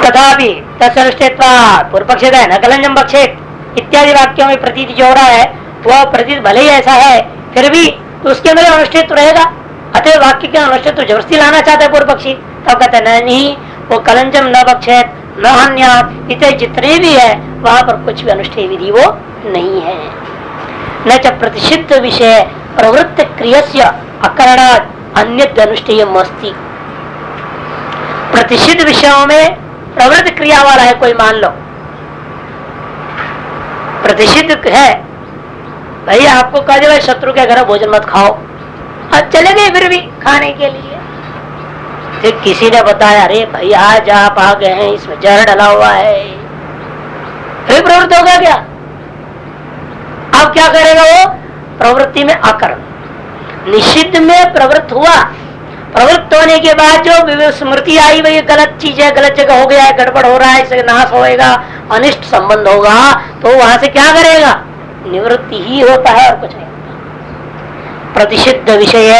तथापि तत्सनुष्ठेत्वात् पूर्व पक्ष है न कलंजम पक्षेत इत्यादि वाक्यों में प्रतीति जो हो रहा है, वह प्रतीत भले ही ऐसा है, फिर भी तो उसके अंदर अनुष्ठित रहेगा। अतः वाक्य के अनुष्ठित तो जबरदस्ती लाना चाहता है पूर्व पक्षी, तब कहते नहीं, वो कलंजम न बक्षेत न हन्यात इत्यादि जितने भी है वहां पर कुछ भी अनुष्ठेय विधि वो नहीं है। न च प्रतिषिद्ध विषय प्रवृत्त क्रियस्य अकरणात् अन्यद् अनुष्ठेयम् अस्ति। प्रतिषिद्ध विषयों में प्रवृत्त क्रिया वाला है कोई, मान लो प्रतिषिद्ध है, भाई आपको कहा जाए शत्रु के घर भोजन मत खाओ, अब चले गए फिर भी खाने के लिए। फिर किसी ने बताया अरे भाई आज आप आ गए हैं, इसमें जहर डला हुआ है, फिर प्रवृत्त होगा क्या? अब क्या करेगा वो? प्रवृत्ति में अकर्म, निषिद्ध में प्रवृत्त हुआ, प्रवृत्त होने के बाद जो स्मृति आई वही गलत चीज है, गलत जगह हो गया है, गड़बड़ हो रहा है, इससे नाश होएगा, अनिष्ट संबंध होगा, तो वहां से क्या करेगा? निवृत्ति ही होता है और कुछ नहीं होता। प्रतिषिद्ध विषय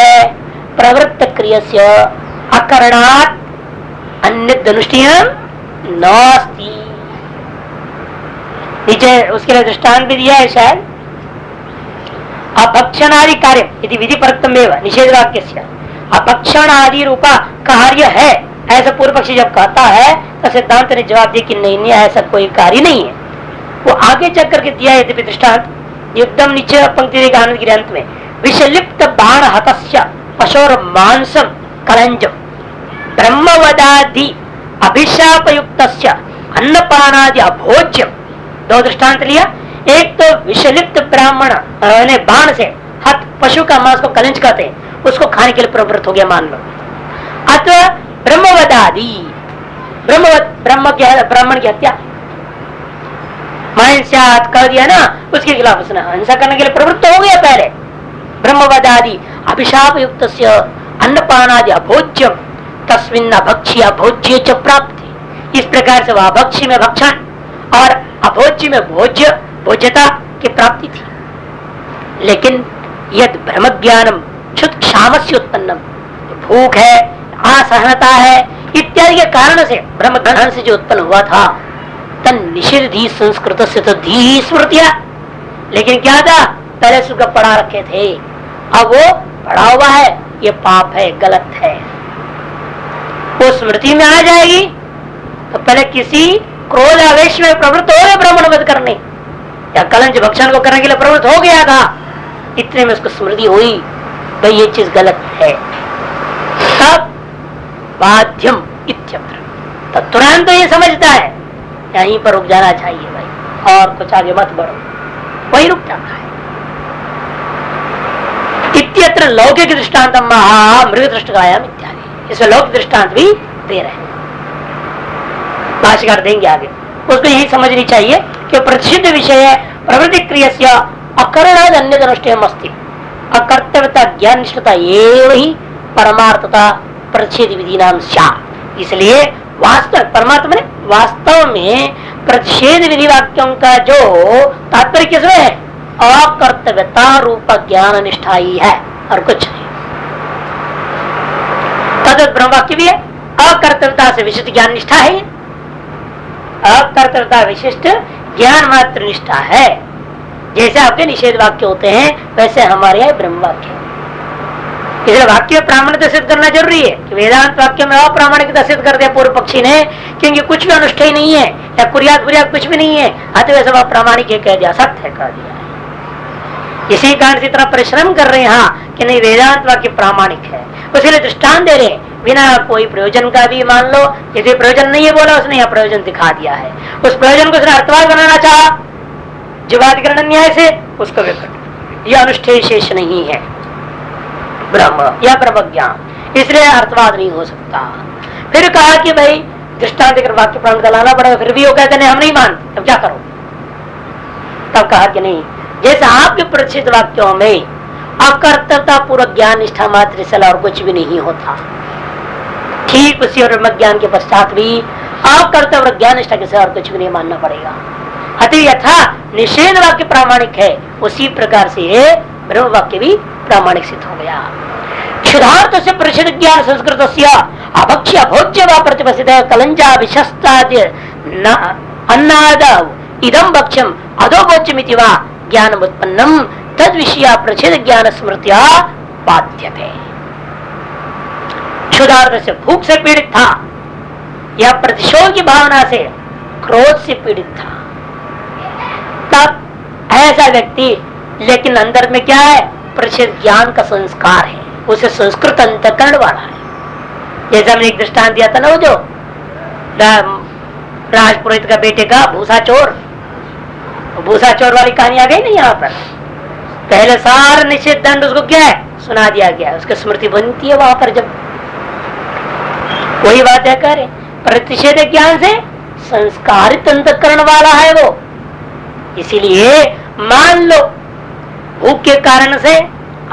प्रवृत्त क्रियस्य अकरणात् अन्यद् अनुष्ठेयम् नास्ति। नीचे उसके लिए दृष्टांत भी दिया है शायद, अपक्षणादि कार्य यदि विधि परक्तमेव निषेध वाक्यस्य अपक्षण आदि रूपा कार्य है, ऐसा पूर्व पक्षी जब कहता है तो सिद्धांत ने जवाब दिया कि नहीं ऐसा कोई कार्य नहीं है। वो आगे चल करके दिया है दृष्टांत, एकदम नीचे पंक्ति देगा आनंद गिरी अंत में, विषलिप्त बाण हतस्य पशोर मांसम कलंजम ब्रह्मवदादि अभिशाप युक्तस्य अन्नपानादि अभोज्यम। दो दृष्टांत लिया, एक तो विषलिप्त ब्राह्मण ने बाण से हत पशु का मांस को कलंज कहते हैं, उसको खाने के लिए प्रवृत्त हो गया मान लो, अथवा ब्रह्मवदादि ब्राह्मण की हत्या महिंसात कह दिया ना, उसके खिलाफ उसने हिंसा करने के लिए प्रवृत्त हो गया पहले। ब्रह्मवदादि अभिशाप युक्त अन्नपानादि अभोज्यम तस्मिन् अभक्ष्य अभोज्य च प्राप्ति। इस प्रकार से वह अभक्ष्य में भक्षण और अभोज्य में भोज्य भोज्यता की प्राप्ति थी। लेकिन यद ब्रह्म ज्ञानम क्षुत क्षामस्य उत्पन्नम, भूख है, असहनता है इत्यादि के कारण से ब्रह्म ज्ञान से जो उत्पन्न हुआ था, तन निषिद्धि संस्कृत से तो धी स्मृतिया, लेकिन क्या था पहले सुख पढ़ा रखे थे, अब वो पढ़ा हुआ है, ये पाप है, गलत है, वो स्मृति में आ जाएगी। तो पहले किसी क्रोध आवेश में प्रवृत्त हो गए ब्राह्मण वध करने या कलंज भक्षण को करने के लिए प्रवृत्त हो गया था, इतने में उसको स्मृति हुई भाई ये चीज गलत है, तब बाध्यम इत्यत्र, तब तुरंत तो ये समझता है यहीं पर रुक जाना चाहिए भाई, और कुछ आगे मत बढ़ो, वही रुक जाता है। इत्यत्र लौकिक दृष्टांत मृग दृष्टायाम इत्यादि, इसमें लौकिक दृष्टांत भी दे रहे हैं, भाष्यकार देंगे आगे। उसको यही समझनी चाहिए कि प्रतिषिद्ध विषय है प्रवृत्ति क्रियस्य अकरणाद अन्यद अनुष्ठेयम् अस्ति। अकर्तव्यता ज्ञान निष्ठता एवं ही परमार्थता प्रतिषेध विधि नाम स्यात्। इसलिए वास्तव परमात्मा ने वास्तव में प्रतिषेध विधि वाक्यों का जो तात्पर्य किसमें है? अकर्तव्यता रूप ज्ञान निष्ठा ही है और कुछ नहीं। तद ब्रह्म वाक्य भी है, अकर्तव्यता से विशिष्ट ज्ञान निष्ठा है, अकर्तव्यता विशिष्ट ज्ञान मात्र निष्ठा है। जैसे आपके निषेध वाक्य होते हैं वैसे हमारे यहाँ ब्रह्म वाक्य। इसलिए वाक्य प्रामाणिकता सिद्ध करना जरूरी है कि वेदांत वाक्य में अप्रामाणिकता सिद्ध कर दिया पूर्व पक्षी ने, क्योंकि कुछ भी अनुष्ठेय नहीं है या कुरियात बुरियात कुछ भी नहीं है, अतः सब अप्रामाणिक है कह दिया, सत्य है कह दिया। इसी कारण से इतना परिश्रम कर रहे हैं यहाँ कि नहीं वेदांत वाक्य प्रामाणिक है, उसके लिए दृष्टांत दे रहे बिना कोई प्रयोजन का भी। मान लो यदि प्रयोजन नहीं है बोला उसने, यहाँ प्रयोजन दिखा दिया है, उस प्रयोजन को उसने अर्थवाद बनाना चाहा जीवाधिकरण न्याय से, उसको विकट यह अनुष्ठेय शेष नहीं है ब्रह्म या ब्रह्म ज्ञान, इसलिए अर्थवाद नहीं हो सकता। फिर कहा कि भाई दृष्टांत देकर वाक्य प्राण लाना पड़ेगा, फिर भी वो कहते नहीं हम नहीं मानते, तब क्या करो? तब कहा कि नहीं, जैसे आपके प्रसिद्ध वाक्यों में अकर्तव्यता पूर्व ज्ञान निष्ठा मात्र से और कुछ भी नहीं होता, ठीक उसी और ब्रह्म ज्ञान के पश्चात भी अकर्तव्य ज्ञान निष्ठा के और कुछ भी नहीं मानना पड़ेगा। अतः यथा निषेध वाक्य प्रामाणिक है, उसी प्रकार से ये ब्रह्म वाक्य भी प्रामाणिक सिद्ध हो गया। क्षुधार्थ से प्रसिद्ध ज्ञान संस्कृत अभक्ष्य भोज्य व प्रतिपसित कलंजा विशस्ताद अन्नाद इदम भक्ष्यम अधो भोज्यमिति वा ज्ञान उत्पन्नम तद विषय प्रसिद्ध ज्ञान स्मृतिया बाध्यते। क्षुधार्थ से भूख से पीड़ित था या प्रतिशोध की भावना से क्रोध से पीड़ित था, तब ऐसा व्यक्ति, लेकिन अंदर में क्या है? प्रसिद्ध ज्ञान का संस्कार है, उसे संस्कृत अंतःकरण वाला है। जैसे हमने एक दृष्टांत दिया था ना, वो जो राजपुरोहित का बेटे का भूसा चोर वाली कहानी आ गई नहीं यहाँ पर। पहले सारा निश्चित दंड उसको क्या है सुना दिया गया, उसकी स्मृति बनती है वहां पर। जब वही बात है करे प्रतिषेध ज्ञान से संस्कारित अंतःकरण वाला है वो, इसीलिए मान लो भूख के कारण से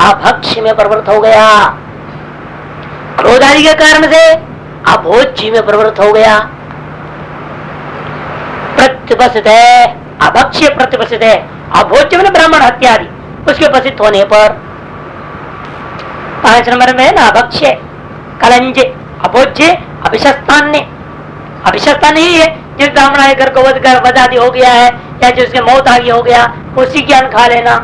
अभक्ष्य में प्रवृत्त हो गया, क्रोध आदि के कारण से अभोज्य में प्रवृत्त हो गया, प्रतिपसित है अभक्ष्य प्रतिपसित है, अभोज्य में ब्राह्मण हत्या आदि उसके उपस्थित होने पर। 5 नंबर में है ना अभक्ष्य कलंजे अभोज्य अभिशस्तान्य, अभिशस्तान्य ही है जिस ब्राह्मण घर को वध आदि हो गया है या जिसके मौत आदि हो गया उसी ज्ञान खा लेना,